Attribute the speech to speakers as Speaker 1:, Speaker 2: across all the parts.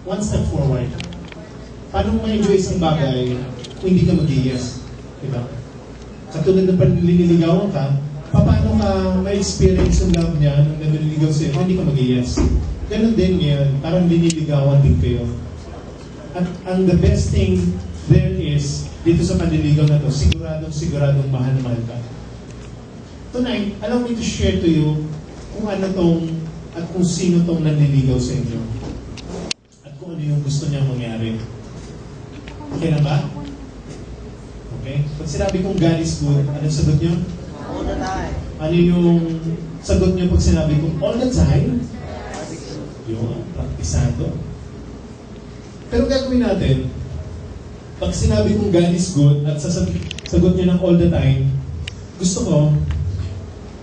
Speaker 1: one step forward. Paano mo ma-enjoy isang bagay kung hindi ka mag-yes? Diba? Katulad na panliligawan ka, paano ka ma-experience yung love niya nung nanliligaw sa'yo kung hindi ka mag-yes? Ganon din ngayon, parang liniligawan din kayo. At ang the best thing there is, dito sa panliligaw na to, siguradong mahal na mahal ka. Tonight, allow me to share to you kung ano tong at kung sino tong nanliligaw sa inyo. At kung ano yung gusto niyang mangyari. Okay na ba? Okay? Pag sinabi kong God is good, anong sagot niyo?
Speaker 2: All the time.
Speaker 1: Ano yung sagot niyo pag sinabi kong all the time? Yung praktisado. Pero gagawin natin, pag sinabi kong God is good at sagot niyo ng all the time, gusto ko,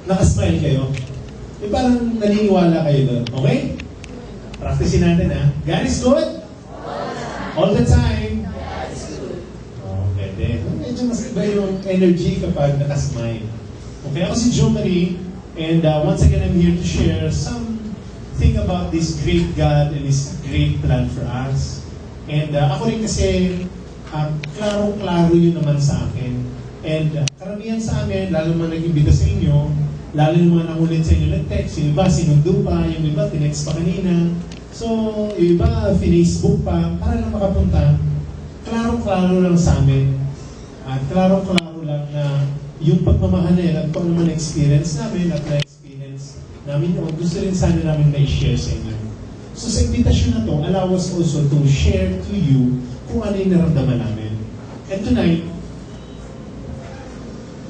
Speaker 1: nakasmile kayo. Eh parang naniniwala kayo doon. Okay? Practicein natin ha. God is good? All the time. Oh, pwede. Medyo mas iba yung energy kapag nakasmile. Okay, ako si Joe Marie, and once again, I'm here to share something about this great God and His great plan for us. And ako rin kasi, klaro-klaro yun naman sa akin. And karamihan sa amin, lalo man nag-imbita sa inyo, lalo yung mga nangulit sa inyo nag-text, yung iba sinundo pa, yung iba tinext pa kanina. So, yung iba Facebook pa, para lang makapunta. Klaro-klaro lang sa amin. At klaro-klaro lang na yung pagmamahal na yan at kung ano man experience namin at na-experience namin yun, gusto rin sana namin na-share sa inyo. So sa invitation na to, allow us also to share to you kung ano yung naramdaman namin. And tonight,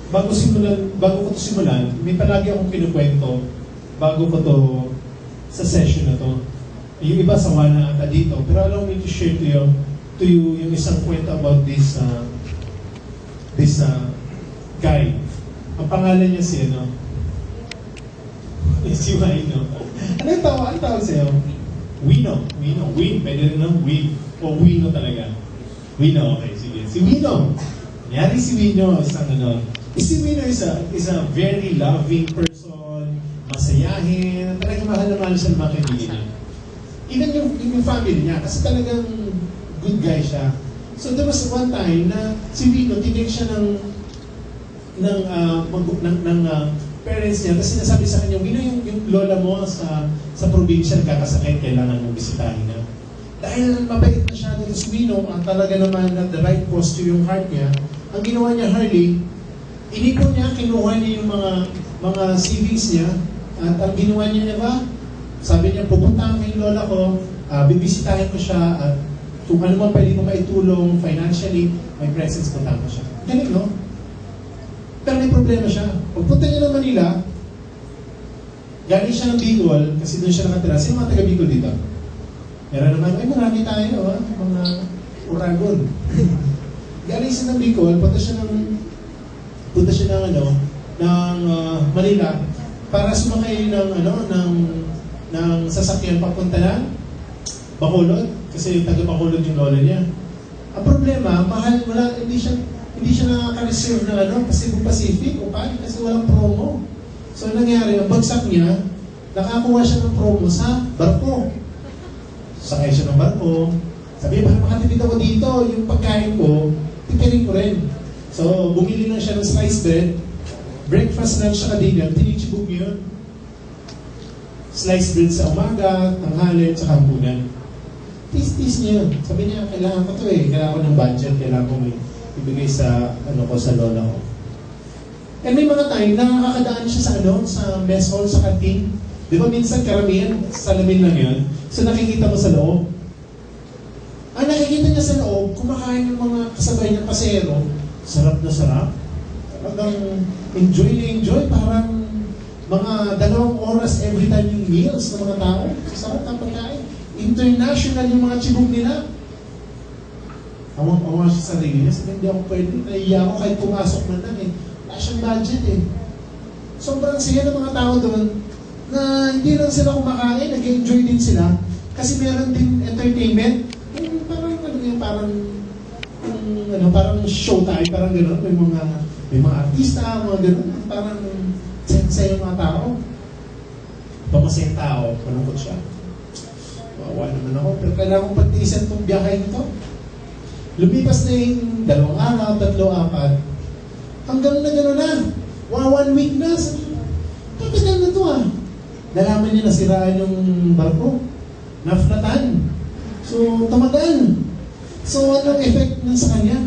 Speaker 1: bago ko to simulan, may palagi akong kinukwento bago ko to sa session na to. Yung iba sawa na ata dito, pero allow me to share to you yung isang kwento about this guy. Ang pangalan niya si si Wino. Anong tawag sa'yo? Wino. Pwede rin ng Win. O Wino talaga. Wino, okay, sige. Si Wino. Nangyari si Wino, si Wino is a very loving person, masayahin, talagang mahal na mahal siya ng mga kaibigan niya. Even yung family niya, kasi talagang good guy siya. So there was one time na si Wino, tinig siya ng parents niya, kasi sinasabi sa kanya, Wino, yung lola mo sa probinsya nagkakasakit, kailangan mong bisitahin na. Dahil mabait na siya dito si Wino, ang talaga naman na the right posture yung heart niya, ang ginawa niya, Harley, inipon niya, kinuha niya yung mga savings niya, at ang ginawa niya ba? Sabi niya, pupunta ko yung lola ko, bibisitahin ko siya, at kung ano man pwede ko maitulong financially, may presence, punta ko siya. Galing, no? Pero may problema siya. Pagpunta niya ng Manila, galing siya ng Bicol, kasi doon siya nakatira. Sino mga taga Bicol dito? Meron naman, ay marami tayo, mga Uragon. Galing siya ng Bicol, punta siya ng Manila para sumakay ng sasakyan papunta ng Bacolod, kasi taga Bacolod yung lola niya. Ang problema, mahal, hindi siya nakaka-reserve ng Cebu Pacific o paano kasi walang promo. So nangyari, ang bagsak niya, nakakuha siya ng promo sa barko. Sakay siya ng barko. Sabi, bakit makatipid ako dito? Yung pagkain ko, tipirin ko rin. So bumili lang siya ng sliced bread, breakfast, lunch, saka dinner, tinichibog niya yun. Sliced bread sa umaga, tanghali, saka hapunan. Tis niya yun. Sabi niya, kailangan ko to kailangan ko ng budget, kailangan ko may ibigay sa sa lola ko. And may mga time na nakakadaan siya sa mess hall, sa canteen. Di ba minsan karamihan, salamin lang yun. So nakikita mo sa loob. Ang nakikita niya sa loob, kumakain ng mga kasabay ng pasero, sarap na sarap. Talagang enjoy na enjoy, parang mga 2 oras every time yung meals ng mga tao. Sarap ng pagkain. International yung mga chibog nila. Awang-awa siya sa sarili niya. Sabi, hindi ako pwede. Naiiya ako kahit pumasok man lang Wala siyang budget Sobrang siya ng mga tao doon na hindi lang sila kumakain, nag-enjoy din sila. Kasi meron din entertainment. Parang show time, parang gano'n. May mga artista, mga gano'n. Parang sensay yung mga tao. Pamasayang tao, malungkot siya. kawawa naman ako, pero kailangan kong pagtiisan itong biyahe nito. Lumipas na yung 2 araw, 3, 4, hanggang na gano'n na. 1 week na. Tatagal na ito Nalaman niya nasiraan yung barko. Naflatan. So, tumagal. So, anong effect nun sa kanya?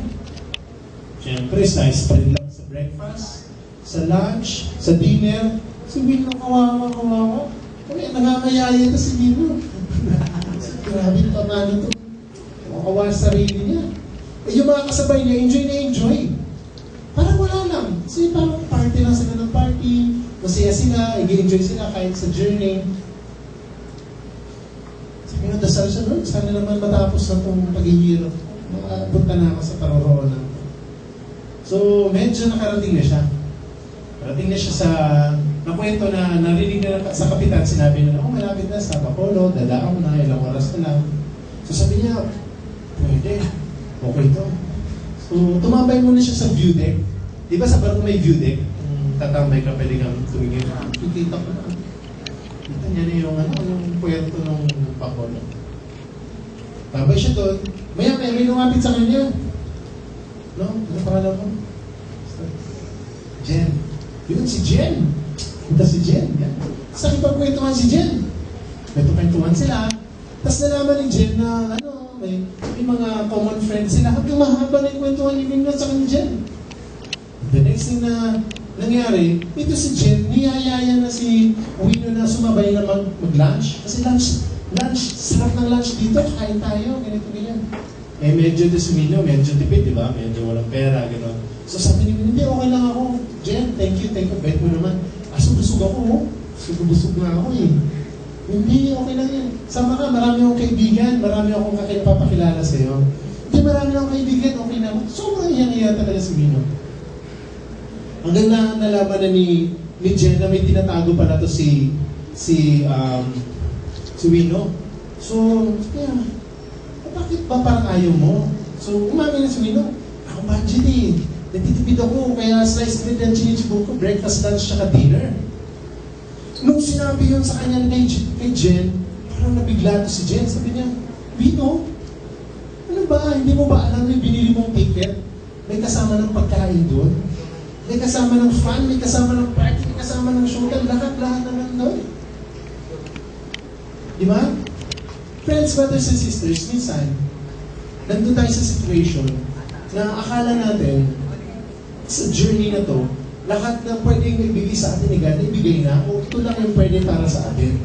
Speaker 1: Siyempre, spread lang sa breakfast, sa lunch, sa dinner. Si Bino, kawawa. Kaya nangamayaya ito si Bino. Grabe pa man ito. Kawawa sa sarili niya. Yung mga kasabay niya, enjoy na enjoy. Parang wala lang. Kasi parang party lang sila ng party. Masaya sila, i-enjoy sila kahit sa journey. Sabi nga, dasal siya, Lord, sana naman matapos na itong paghihirap. Punta na ako sa paroroonan. So, medyo nakarating na siya. Nakarating na siya sa nakwento na narinig na sa kapitan, sinabi na, malapit na sa Bacolod, dadaan na, ilang oras na lang. So sabi niya, pwede, okay to. So, tumambay muna siya sa view deck. Di ba sa barko may view deck? Tatambay ka, pwede kang tumingin. Kikita ko na. Kita niya na yung puerto ng Bacolod. Tambay siya doon. Maya, may lumapit sa kanya. No? Ano pangalan mo? Jen. Yun, si Jen. Punta si Jen. Yan. Sa kipagkwentuhan si Jen. Kwentuhan sila. Tapos nalaman ni Jen na may mga common friends sila. Hanggang mahaba na yung kwentuhan ni Nino sa kanya Jen. The next thing na nangyari, ito si Jen, niyayaya na si Wino na sumabay na mag-lunch. Kasi lunch, sarap ng lunch dito, kain tayo, ganito ganyan. Eh medyo si Wino, medyo tipid, di ba? Medyo walang pera, gano'n. So sabi ni Wino, hindi, okay lang ako. Jen, thank you, bet mo naman. Busog ako, busog na ako Hindi, okay lang yan. Sama ka, marami akong kaibigan, marami akong papakilala sa'yo. Hindi, marami akong kaibigan, okay na ako. Sobrang iyang-iya talaga si Wino. Hanggang nalaman na ni Jen na may tinatago pala to si Wino. So, kaya, bakit ba parang ayaw mo? So, umamin na si Wino. Ako budget Nagtitipid ako, kaya slice bread and chinich ko, breakfast, lunch, saka dinner. Nung sinabi yun sa kanya kay Jen, parang nabigla to si Jen. Sabi niya, Wino, ano ba? Hindi mo ba alam na binili mong ticket? May kasama ng pagkain doon. May kasama ng fun, may kasama ng party, may kasama ng showtime. Lahat naman doon. Di ba? Friends, brothers and sisters, minsan, nandun tayo sa situation na akala natin sa journey na to, lahat na pwedeng ibigay sa atin ni God, ibigay na, o ito lang yung pwede para sa atin.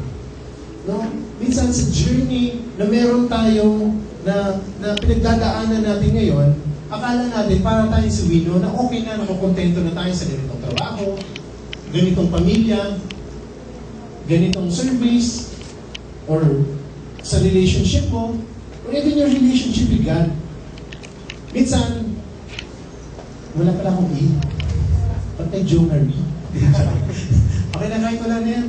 Speaker 1: No? Minsan sa journey na meron tayo na pinagdadaanan natin ngayon, akala natin para tayo si Wino na okay na, nakukontento na tayo sa ganitong trabaho, ganitong pamilya, ganitong service, or sa relationship mo, or even your relationship with God. Minsan, wala pala akong E. Patay Joe Marie. Okay na, kahit wala na yan.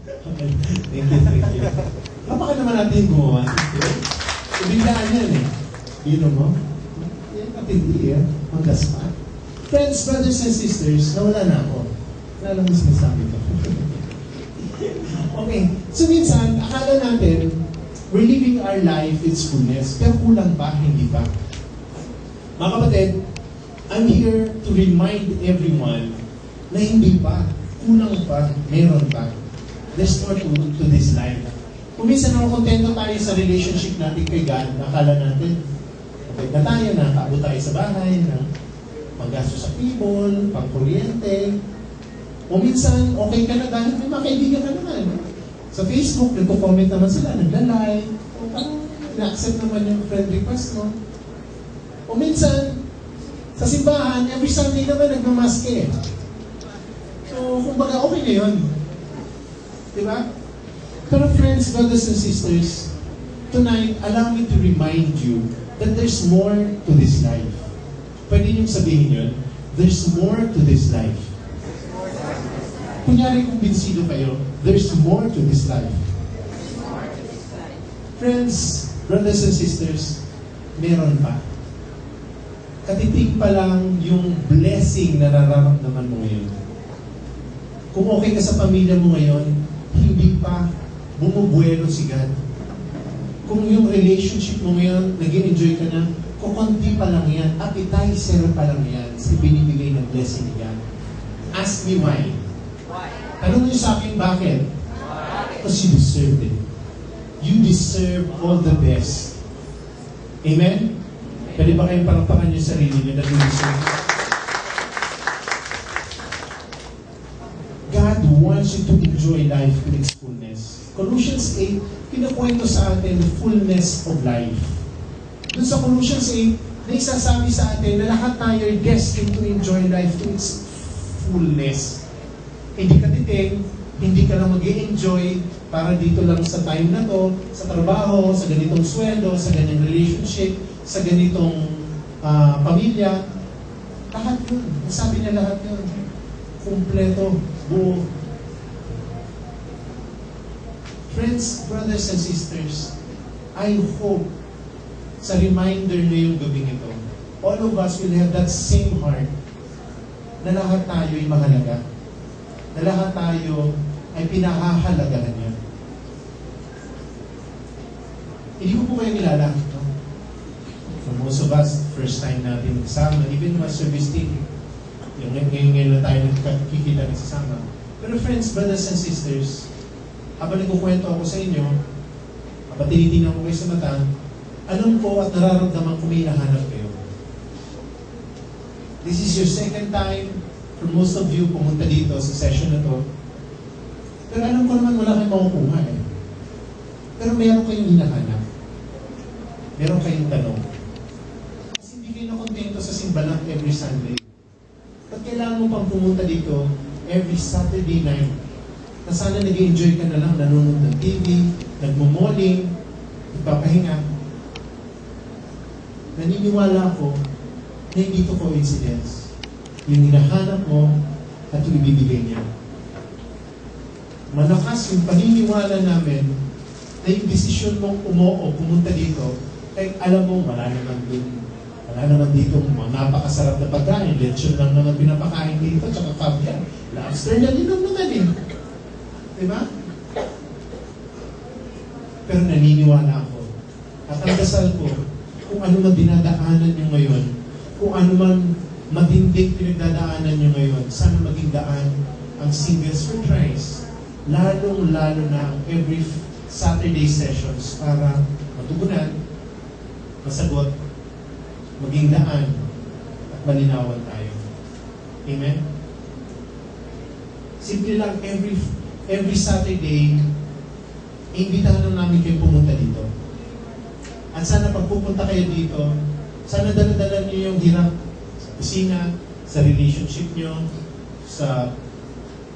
Speaker 1: Okay. Thank you. Kapaka naman natin yung gumawa. So, biglaan yan You know mo? Yan, patindi on the spot. Friends, brothers and sisters, nawala na ako. Wala lang yung sinasabi ko. Okay. So, minsan, akala natin, we're living our life its fullness. Pero kulang pa, hindi pa. Mga kapatid, I'm here to remind everyone na hindi pa, kulang pa, meron pa. There's more to this life. Kung minsan kontento tayo sa relationship natin kay God, nakala natin, okay na tayo, nakaabot tayo sa bahay, na paggasto sa cable, pang-kuryente. O minsan, okay ka na dahil may mga kaibigan ka naman. Sa Facebook, nagko-comment naman sila, nagla-like, o parang na-accept naman yung friend request mo. O minsan, sa simbahan, every Sunday naman nagmamaske. So, kumbaga, okay na yun. Diba? Pero friends, brothers and sisters, tonight, allow me to remind you that there's more to this life. Pwede niyong sabihin yun, there's more to this life. Kunyari kung binsido kayo, there's more to this life. Friends, brothers and sisters, meron pa. Katiting pa lang yung blessing na nararamdaman mo ngayon. Kung okay ka sa pamilya mo ngayon, hindi pa bumubuelo si God. Kung yung relationship mo ngayon, nag-enjoy ka na, kukunti pa lang yan, appetizer pa lang yan sa binibigay ng blessing ni God. Ask me why. Tanong niyo sa akin, bakit? Because you deserve it. You deserve all the best. Amen? Pwede ba kayong palakpakan yung sarili niyo na you deserve it? God wants you to enjoy life in its fullness. Colossians 8, pinakwento sa atin the fullness of life. Dun sa Colossians 8, naisasabi sa atin na lahat tayo ay destined to enjoy life to its fullness. Hindi ka titing, hindi ka lang mag-i-enjoy para dito lang sa time na to, sa trabaho, sa ganitong sweldo, sa ganitong relationship, sa ganitong pamilya. Lahat yun. Sabi niya lahat yun. Kumpleto, buo. Friends, brothers and sisters, I hope sa reminder niyo yung gabing ito, all of us will have that same heart na lahat tayo ay mahalaga. Na lahat tayo ay pinahahalagahan niya. Hindi ko po kayo nilala. No? For most of us, first time natin kasama, even mga service team, yung ngayon na tayo nakikita nagsasama. Pero friends, brothers and sisters, habang nagkukwento ako sa inyo, habang tinitingnan ko kayo sa mata, alam ko at nararamdaman ko may hinahanap kayo. This is your second time for most of you pumunta dito sa session na to. Pero alam ko naman wala kayong makukuha eh. Pero meron kayong hinahanap. Meron kayong tanong. Kasi hindi kayo nakontento sa simbahan every Sunday. Ba't kailangan mo pang pumunta dito every Saturday night na sana nag-enjoy ka na lang, nanonood ng TV, nagmumoling, nagpapahinga. Naniniwala ako na hindi ito coincidence. Yung hinahanap mo at yung ibibigay niya. Malakas yung paniniwala namin na yung desisyon mong pumunta dito, ay alam mo, wala naman dito mga napakasarap na pagkain. Lechon lang naman pinapakain dito, tsaka caviar. Lobster na din naman eh. Diba? Pero naniniwala ako. At ang dasal ko, kung ano man dinadaanan nyo ngayon, kung ano man matinding pinagdadaanan nyo ngayon, sana maging daan ang Singles for Christ. Lalong-lalo na ang every Saturday sessions para matugunan, masagot, maging daan at malinawan tayo. Amen? Simple lang, every Saturday, imbitahan lang namin kayo pumunta dito. At sana pagpupunta kayo dito, sana dala-dala niyo yung hirap sa kusina, sa relationship niyo, sa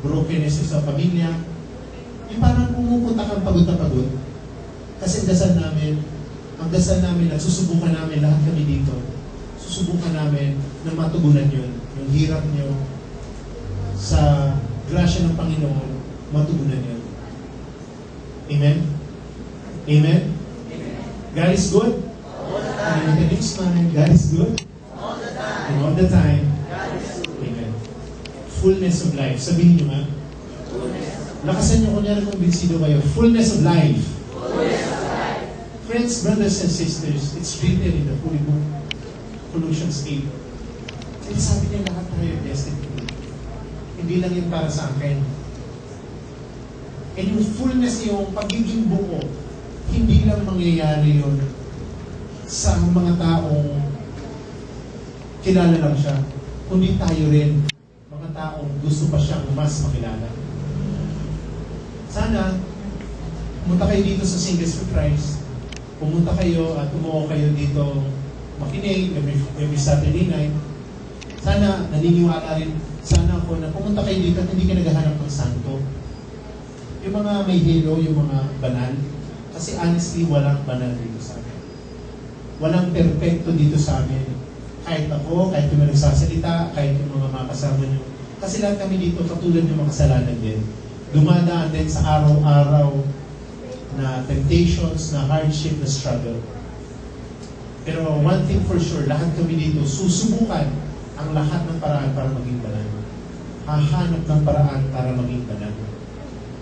Speaker 1: brokenness sa pamilya. Yung parang pumupunta kang pagod na pagod. Kasi ang dasal namin at susubukan namin lahat kami dito. Susubukan namin na matugunan yun. Yung hirap niyo sa grasya ng Panginoon, matugunan yun. Amen? Amen? God is good? All the time. God is good? All the time. And all the time. God is good. Amen. Fullness of life. Sabihin nyo nga. Lakasan nyo kunyari kung binsido kayo. Fullness of life. Fullness of life. Friends, brothers and sisters, it's written in the Holy Book, Colossians 8. Kasi sabi niya lahat tayo destined to. Hindi lang yun para sa akin. And yung fullness, yung pagiging buo, hindi lang mangyayari yun sa mga taong kilala lang siya, kundi tayo rin, mga taong gusto pa siyang mas makilala. Sana, pumunta kayo dito sa Singles for Christ, pumunta kayo at umuo kayo dito makinig every Saturday night. Sana, naniniwala rin, sana ako na pumunta kayo dito at hindi ka naghahanap ng santo. Yung mga may hero, yung mga banal, kasi honestly, walang banal dito sa amin. Walang perfecto dito sa amin. Kahit ako, kahit yung mga nagsasalita, kahit yung mga makasama nyo. Kasi lahat kami dito, katulad ng mga kasalanan din. Dumadaan din sa araw-araw na temptations, na hardship, na struggle. Pero one thing for sure, lahat kami dito, susubukan ang lahat ng paraan para maging banal. Hahanap ng paraan para maging banal.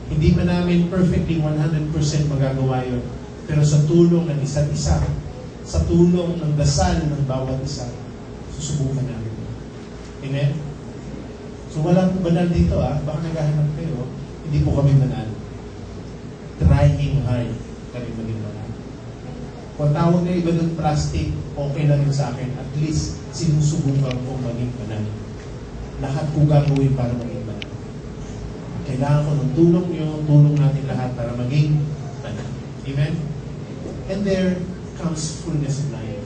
Speaker 1: Hindi man namin perfectly 100% magagawa yun. Pero sa tulong ng isa't isa, sa tulong ng dasal ng bawat isa, susubukan natin. Amen? So walang banal dito baka naghahanap kayo, hindi po kami banal. Trying hard kami maging banal. Kung tawag na iba ng plastic, okay lang yun sa akin. At least sinusubukan ko maging banal. Lahat ko gagawin para maging banal. Kailangan ko ng tulong nyo, tulong natin lahat para maging banal. Amen? And there comes fullness of life.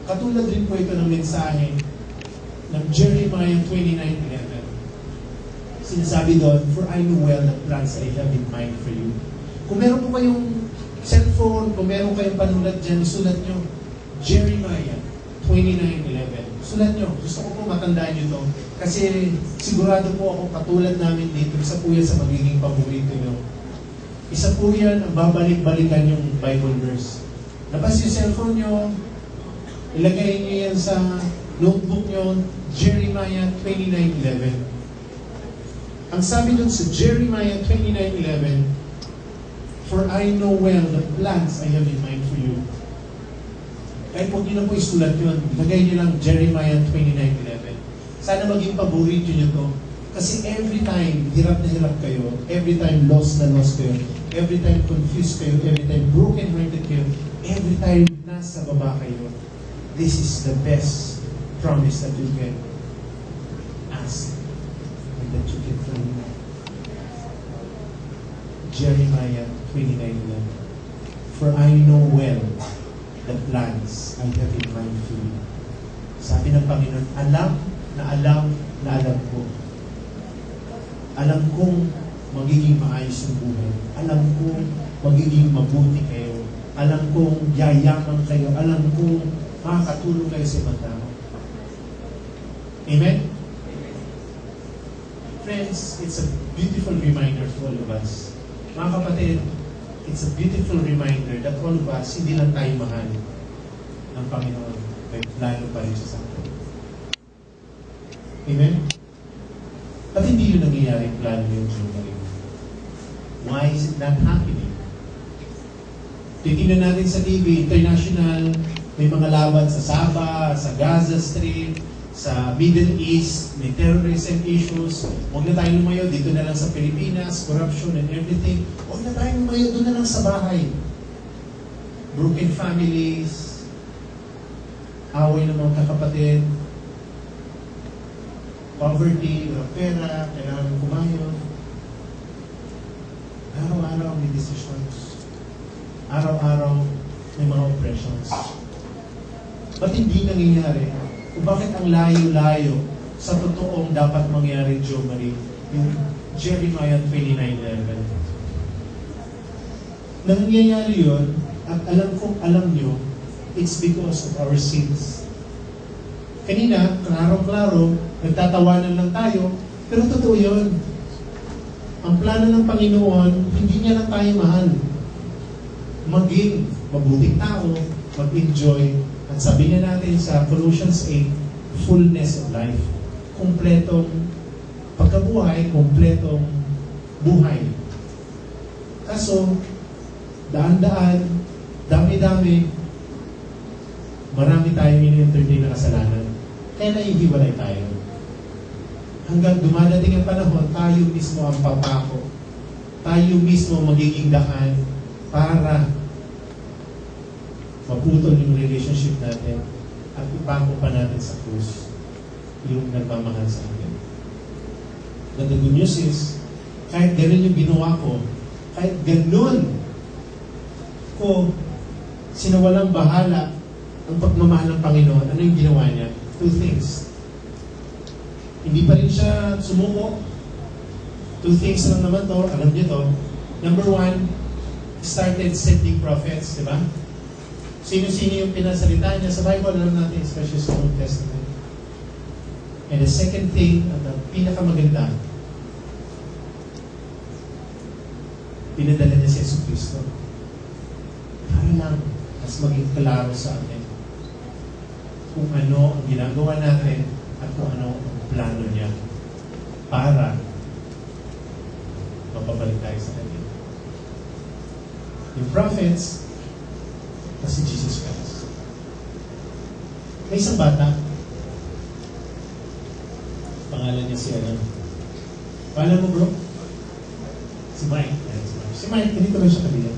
Speaker 1: Katulad rin po ito ng mensahe ng Jeremiah 29:11. Sinasabi doon, "For I know well the plans I have in mind for you." Kung meron po kayong cellphone, kung meron kayong panulat dyan, sulat nyo, Jeremiah 29:11. Sulat nyo. Gusto ko po matandaan nyo to. Kasi sigurado po ako, katulad namin dito, isa po yan sa magiging paborito nyo. Isa po yan ang babalik-balikan yung Bible verse. Labas yung cellphone nyo, ilagay nyo yan sa notebook nyo, Jeremiah 29:11. Ang sabi dun sa Jeremiah 29:11, "For I know well the plans I have in mind for you." Kahit huwag nyo na po isulat yun, ilagay nyo lang Jeremiah 29:11. Sana maging paborito nyo to. Kasi every time, hirap na hirap kayo, every time lost na lost kayo, every time confused kayo, every time broken-hearted kayo, every time nasa baba kayo, this is the best promise that you can ask and that you can claim. Jeremiah 29:11. "For I know well the plans I have in mind for you." Sabi ng Panginoon, alam na alam ko. Alam kong magiging maayos yung buhay. Alam kong magiging mabuti kayo. Alam kong yayaman kayo. Alam kong makakatulong kayo sa ibang tao. Amen? Friends, it's a beautiful reminder for all of us. Mga kapatid, it's a beautiful reminder that all of us, hindi lang tayo mahal ng Panginoon. May plano pa rin siya sa atin. Amen? At hindi yun nangyayari yung plano yung Jehovah. Why is it not happening? Titingnan natin sa TV, international, may mga laban sa Sabah, sa Gaza Strip, sa Middle East, may terrorism issues. Huwag na tayo lumayo, dito na lang sa Pilipinas, corruption and everything. Huwag na tayo lumayo, doon na lang sa bahay. Broken families, away ng mga kakapatid, poverty, walang pera, kailangan kumayo. Araw-araw may decisions. Araw-araw may mga oppressions. Ba't hindi nangyayari? Kung bakit ang layo-layo sa totoong dapat mangyari, Jo Marie, yung Jeremiah 29:11. Nangyayari yun, at alam nyo, it's because of our sins. Kanina, klaro-klaro, nagtatawanan lang tayo, pero totoo yun. Ang plano ng Panginoon, hindi niya lang tayo mahal. Maging mabuting tao, mag-enjoy, at sabi niya natin sa Colossians 8, fullness of life. Kompletong pagkabuhay, kompletong buhay. Kaso, daan-daan, dami-dami, marami tayong ini-entertain na kasalanan. Kaya naihiwalay tayo. Hanggang dumadating ang panahon, tayo mismo ang papako. Tayo mismo magiging daan para maputol yung relationship natin at ipako pa natin sa krus yung nagmamahal sa atin. But the good news is, kahit ganun yung ginawa ko, kahit ganun ko sinawalang bahala ang pagmamahal ng Panginoon, ano yung ginawa niya? Two things. Hindi pa rin siya sumuko. Two things lang naman to, alam niyo to. Number one, started sending prophets, di ba? Sino-sino yung pinasalita niya sa Bible, alam natin, especially sa Old Testament. And the second thing, at ang pinakamaganda, pinadala niya si Yesu Cristo. Para lang, mas maging klaro sa atin kung ano ang ginagawa natin at kung ano ang plano niya para mapabalik tayo sa Kanya. yung prophets, at si Jesus Christ. May isang bata, pangalan niya si ano. Pangalan mo, bro? Si Mike. Ayan, si Mike. Si Mike, ganito lang siya kabila.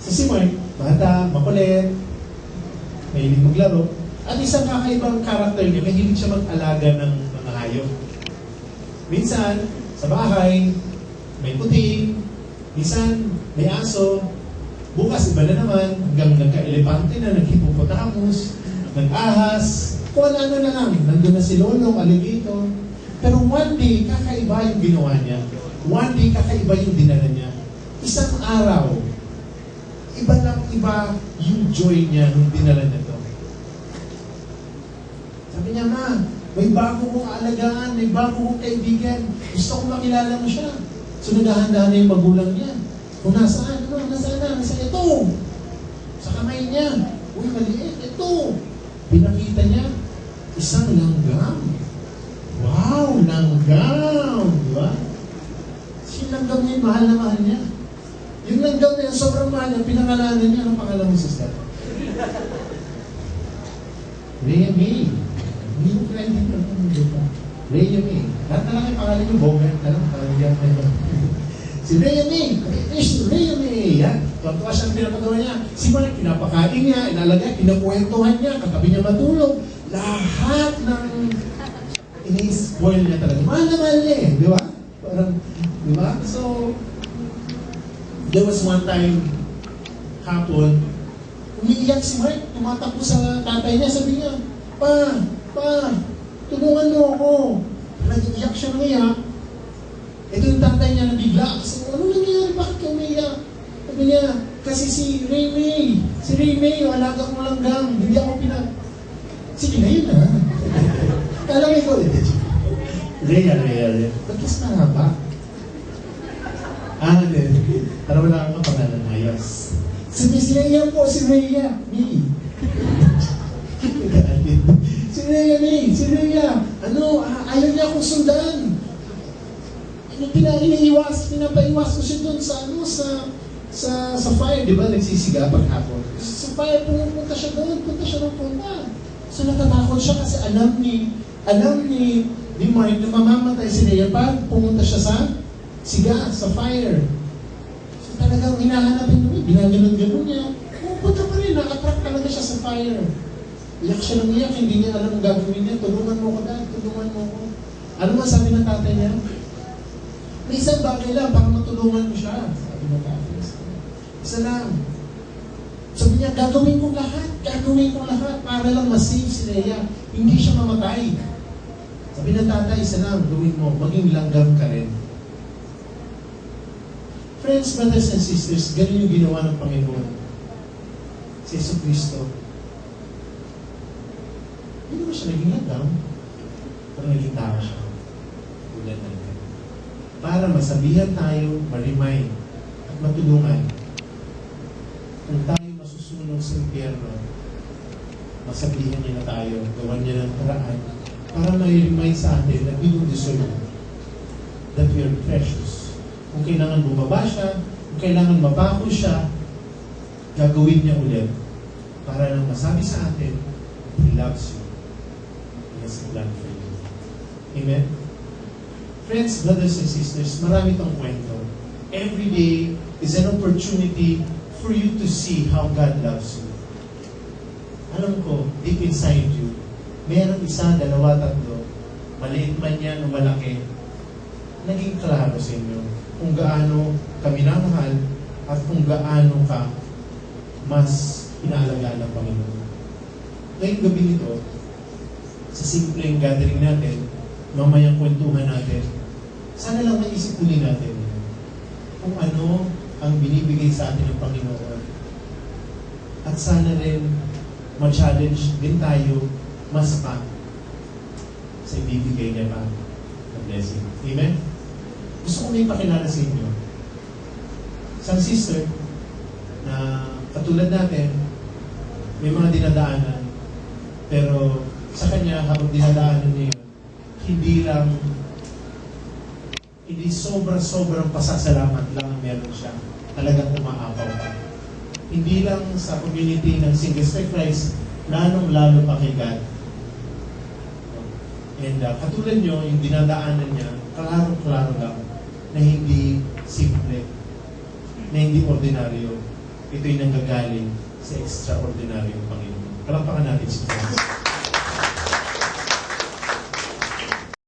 Speaker 1: So si Mike, bata, makulit, mahilig maglaro, at isang kakaibang karakter niya, mahilig siya mag-alaga ng mga hayop. Minsan, sa bahay, may puting, minsan, may aso, bukas iba na naman, hanggang nagka-elepante na, nag-hippopotamus, nag-ahas, kung ano na lang, nandun na si Lolo, alligator. Pero one day, kakaiba yung ginawa niya. One day, kakaiba yung dinala niya. Isang araw, iba lang iba yung joy niya nung dinala niya to. Sabi niya, Ma, may bago kong alagaan, may bago kong kaibigan. Gusto kong makilala mo siya. So naghahandaan na yung magulang niya. Kung nasaan, nasaan na, nasaan ito. Sa kamay niya. Uy, maliit, ito. Pinakita niya, isang langgam. Wow, langgam! Diba? Yung langgam niya, mahal na mahal niya. Yung langgam na yan, sobrang mahal niya, pinangalanan niya. Anong pangalan mo, sister? Rhea May. Hindi mo kaya hindi ka naman dito. Rhea May. Lahat na lang yung pangalan niyo, Bogan. Alam, pangalan niya. Si Rhea May. Rhea May. Yan. Tuwa siyang pinapagawa niya. Si Mark, pinapakain niya, inalagay, pinakwentuhan niya, katabi niya matulog. Lahat ng ini-spoil niya talaga. Mahal na mahal niya eh. Di ba? Parang, di ba? So, there was one time, hapon, umiiyak si Mark, tumatakbo sa tatay niya, sabi niya, Pa, tulungan mo ako. Nag-iyak siya ng iyak. Ito yung tatay niya na bigla. Kasi, ano nangyari? Bakit ka umiiyak? Sabi niya, kasi si Ray May, yung alaga kong langgam. Hindi ako sige na yun ha. Kala ko ikaw, Rhea. Ba't mas mahaba? Para wala kang pangalan. Ayos. Si Rhea po, si Rhea. May. Si Rhea. Ayaw niya akong sundan. Pinapaiwas ko siya doon sa fire. Di ba, nagsisiga paghapon. Sa fire, punta siya doon. So natatakot siya kasi alam ni Mark na mamamatay si Rhea pag pumunta siya sa siga, sa fire. So talagang hinahanapin niya, ginaganon niya. Pupunta pa rin, nakatrack talaga siya sa fire. Iyak siya ng iyak, hindi niya alam ang gagawin niya. Tulungan mo ko, Dad, tulungan mo ko. Ano man sabi ng tatay niya? May isang bagay lang, para matulungan mo siya. Sabi ng tatay. Isa lang. Sabi niya, gagawin ko lahat para lang masave si Rhea. Hindi siya mamatay. Sabi ng tatay, isa lang, gawin mo, maging langgam ka rin. Friends, brothers and sisters, ganun yung ginawa ng Panginoon. Si Jesucristo. Hindi naman siya naging langgam, pero naging tao siya. Tulad natin. Para masabihan tayo, ma-remind, at matulungan. Kung tayo masusunod sa impyerno, masabihan niya na tayo, gawan niya ng paraan, para may-remind sa atin na we don't deserve that we are precious. Kung kailangan bumaba siya, kung kailangan mabako siya, gagawin niya ulit para lang masabi sa atin, He loves you. He has a plan for you. Amen? Friends, brothers and sisters, marami itong kwento. Every day is an opportunity for you to see how God loves you. Alam ko, deep inside you, meron isa, dalawa, tatlo, maliit man yan o malaki, naging klaro sa inyo kung gaano ka minamahal at kung gaano ka mas inaalagaan ng Panginoon. Ngayong gabi nito, sa simpleng gathering natin, mamayang kwentuhan natin, sana lang maisip uli natin kung ano ang binibigay sa atin ng Panginoon. At sana rin ma-challenge din tayo mas pa sa ibibigay niya pa na blessing. Amen? Gusto ko may pakilala sa inyo. Isang sister na katulad natin, may mga dinadaanan, pero sa kanya, habang dinadaanan niya yun, hindi sobrang pasasalamat lang ang meron siya. talagang umaapaw ka. Hindi lang sa community ng Singles for Christ, lalong-lalo pa kay God. And katulad nyo, yung dinadaanan niya, klaro-klaro lang na hindi simple, na hindi ordinaryo. Ito'y nanggagaling sa extraordinaryong Panginoon. Palakpakan natin si Christ.